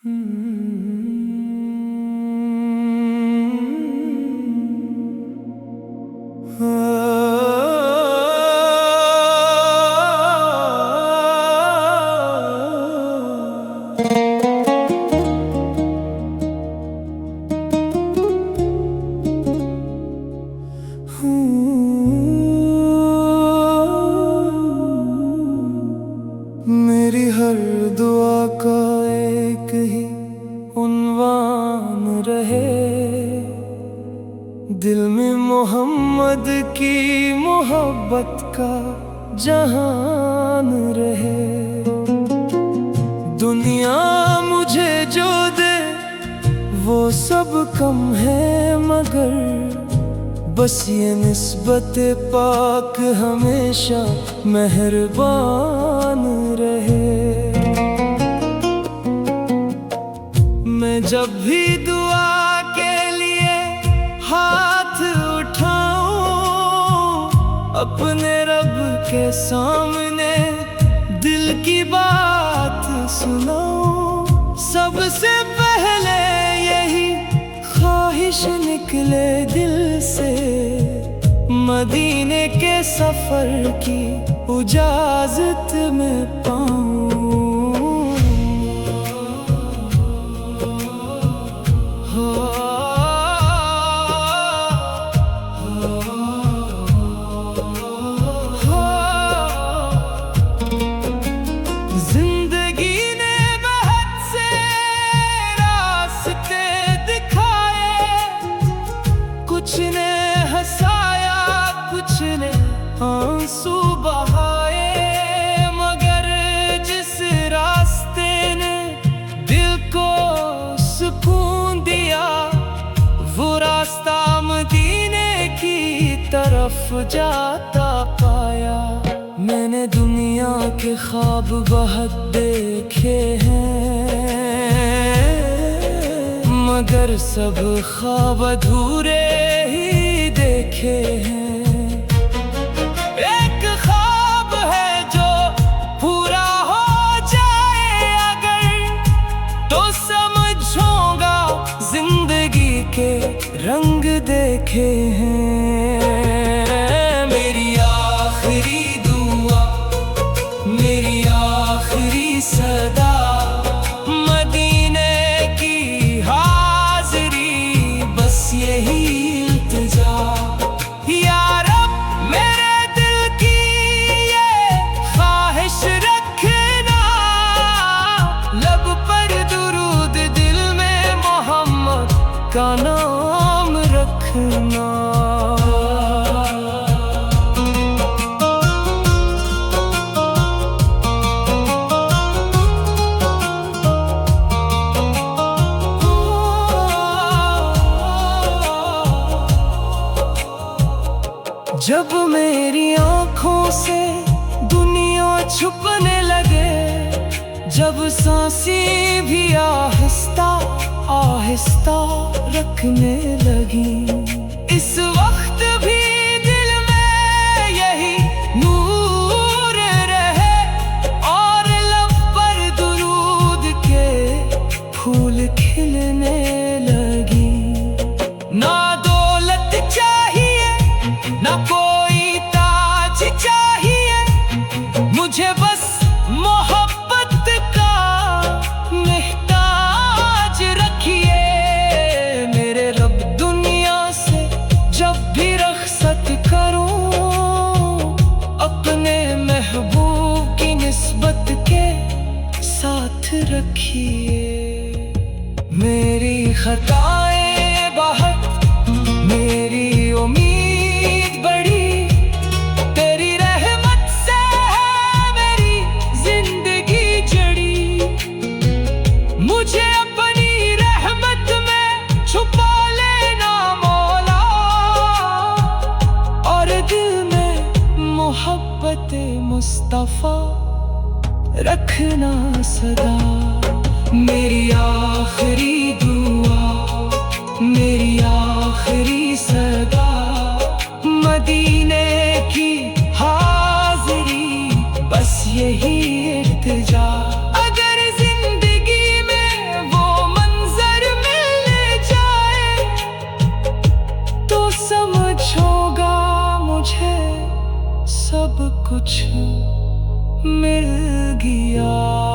मेरी हर दुआ का एक ही उन्वान रहे, दिल में मोहम्मद की मोहब्बत का जहान रहे। दुनिया मुझे जो दे वो सब कम है, मगर बस ये निस्बत पाक हमेशा मेहरबान रहे। मैं जब भी दुआ के लिए हाथ उठाऊं, अपने रब के सामने दिल की बात सुनाऊं, सबसे पहले यही ख्वाहिश निकले दिल से, मदीने के सफर की इजाजत में पाऊं। जिंदगी ने बहुत से रास्ते दिखाए, कुछ ने हंसाया कुछ ने आंसू बहाए, मगर जिस रास्ते ने दिल को सुकून दिया, वो रास्ता मदीने की तरफ जाता पाया। मैंने दुनिया के ख्वाब बहुत देखे हैं, मगर सब ख्वाब अधूरे ही देखे हैं। एक ख्वाब है जो पूरा हो जाए अगर, तो समझूंगा जिंदगी के रंग देखे हैं। मेरी आखिरी दुआ, मेरी आखिरी सदा, मदीने की हाज़री, बस यही इल्तिजा। या रब मेरे दिल की ये ख्वाहिश रखना, लब पर दुरूद दिल में मोहम्मद का नाम रखना। जब मेरी आँखों से दुनिया छुपने लगे, जब सांसें भी आहिस्ता आहिस्ता रखने लगी, इस वक्त भी दिल में यही नूर रहे, और लब पर दुरूद के फूल खिलने लगी। ना दौलत चाहिए ना कोई ताज चाहिए, मुझे बस मोहब्बत का महताज रखिए। मेरे रब दुनिया से जब भी रख्सत करूं, अपने महबूब की निस्बत के साथ रखिए। मेरी खताएं बहुत, मेरी उम्मीद बड़ी, तेरी रहमत से है मेरी जिंदगी जड़ी। मुझे अपनी रहमत में छुपा लेना मौला, और दिल में मोहब्बत मुस्तफा रखना सदा। मेरी आखिरी दुआ, मेरी आखिरी सदा, मदीने की हाज़री, बस यही इल्तिजा। अगर जिंदगी में वो सब कुछ मिल गया।